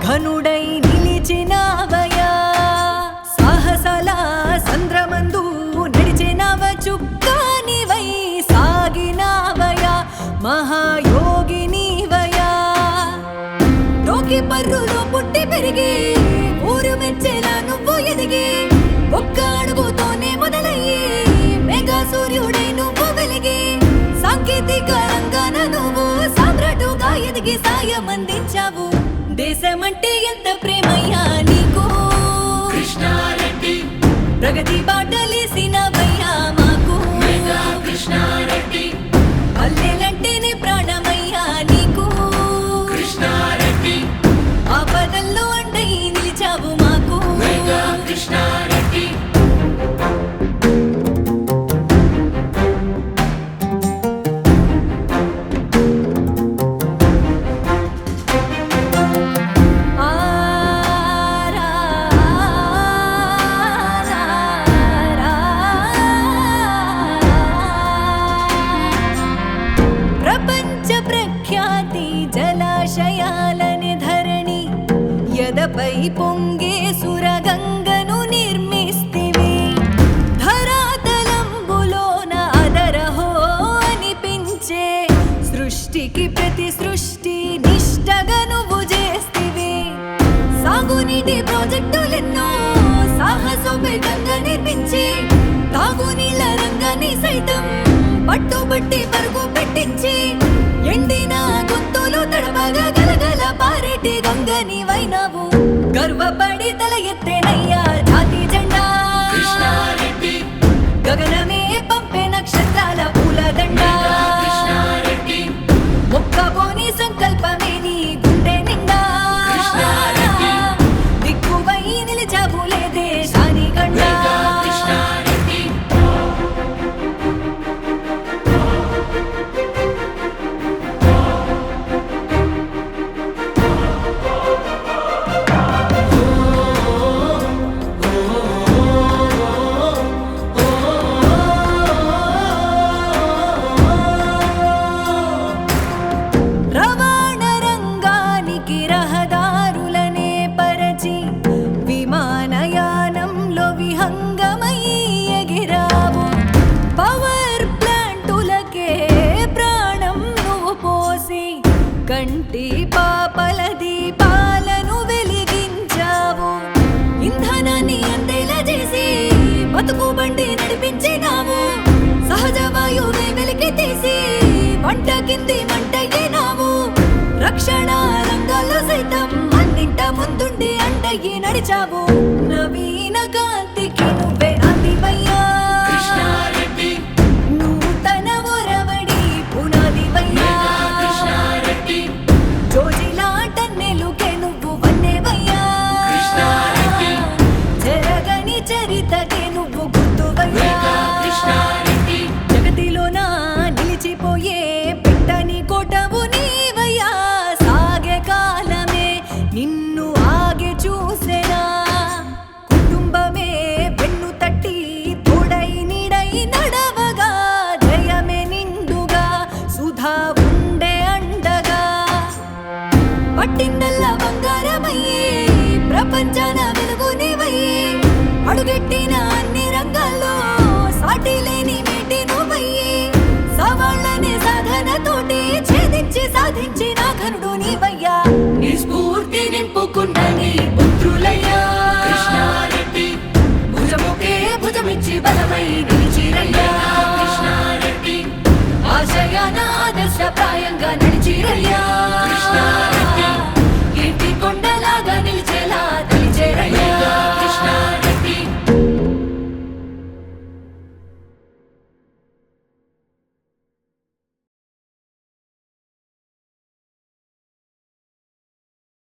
ఘనుడై నిలిచినావయ్యా సాహసాల సంద్రమందు నడిచినవ చుక్కానివై సాగినావయ్యా మహాయోగినివయ్యా రోకి పర్రులో పుట్టి పెరిగి ఊరు మెచ్చేలా నువ్వు ఎదిగి ఒక్క అడుగుతోనే మొదలయ్యి మెగా సూర్యుడై నువ్వు వెలిగి సాంకేతిక రంగాన నువ్వు సామ్రాటుగా ఎదిగి సాయం అందించావు దేశమంటే ఎంత ప్రేమయ్యా నీకు కృష్ణారెడ్డి ప్రగతి బాటలేసినవయ్యా మాకు మెగా కృష్ణారెడ్డి పల్లెలంటేనే ప్రాణమయ్యా నీకు కృష్ణారెడ్డి ఆపదల్లో అండై నిలిచావు మాకు మెగా కృష్ణారెడ్డి ప్రపంచ ప్రఖ్యాతి జలాశయాలని ధరణి యదపై పొంగే సురగంగను నిర్మిస్తివి ధరాతలంబులోన అదరహో అనిపించే సృష్టికి ప్రతి సృష్టి నిష్టగా నువ్వు చేస్తివి సాగునీటి ప్రాజెక్టులెన్నో సాహసోపేతంగా నిర్మించి తాగునీళ్ళ రంగాన్ని సైతం పట్టుబట్టి పరుగు పెట్టించి ఎండిన గొంతులు తడవగా గలగల పారేటి గంగని వైనవు గర్వపడి తల ఎత్తేనయ్యా జాతి జెండా కృష్ణారెడ్డి గగనమే పంపే నక్షత్రాల పూలదండ కృష్ణారెడ్డి మొక్కబోని సంకల్పమే నీ గుండె నిండా కృష్ణారెడ్డి దిక్కువై నిలిచావులే దేశాని గండ మెగా కృష్ణారెడ్డి రవాణా రంగానికి రహదారులనే పరచి విమానయానంలో విహంగమై ఎగిరావు పవర్ ప్లాంటులకే ప్రాణం నువ్వు పోసి కంటి పాపల దీపాలను వెలిగించావు ఇంధనాన్ని అందేలా చేసి బతుకు బండి నడిపించినావు సహజ వాయువుని వెలికి తీసి వంట కింది మంటయ్యినావు రక్షణ రంగాల్లో సైతం అన్నింట ముందుండి అంటయ్యి నడిచావు నవీన కాంతికి నువ్వే నాందివయ్యా కృష్ణారెడ్డి నూతన ఒరవడి పునాదివయ్యా మెగా కృష్ణారెడ్డి జోజిలాటన్నెలుకే నువ్వు వన్నెవయ్యా కృష్ణారెడ్డి జరగని చరితకే నువ్వు గుర్తువయ్యా మెగా కృష్ణారెడ్డి జగతిలోన నిలిచిపోయే పెట్టని కోటవు నీవయ్యా సాగే కాలమే నిన్ను ఆగే చూసెనా కుటుంబమే వెన్ను తట్టి తోడై నీడై నడవగా జయమే నిండుగా సుధా ఉండే అండగా పట్టిందల్ల బంగారమయ్యి ప్రపంచాన వెలుగు నీవయ్యి అడుగెట్టిన అన్ని రంగాల్లో సాటి లేని మేటి నువ్వయ్యి సవాళ్ళని సాధనతోటి ఛేదించి సాధించిన ఘనుడు నీవయ్యా నీ స్ఫూర్తి నింపుకున్న నీ పుత్రులయ్యా కృష్ణారెడ్డి భుజముకే భుజమిచ్చి బలమై నిలిచిరయ్యా కృష్ణారెడ్డి ఆశయాన ఆదర్శప్రాయంగా నడిచిరయ్యా కృష్ణారెడ్డి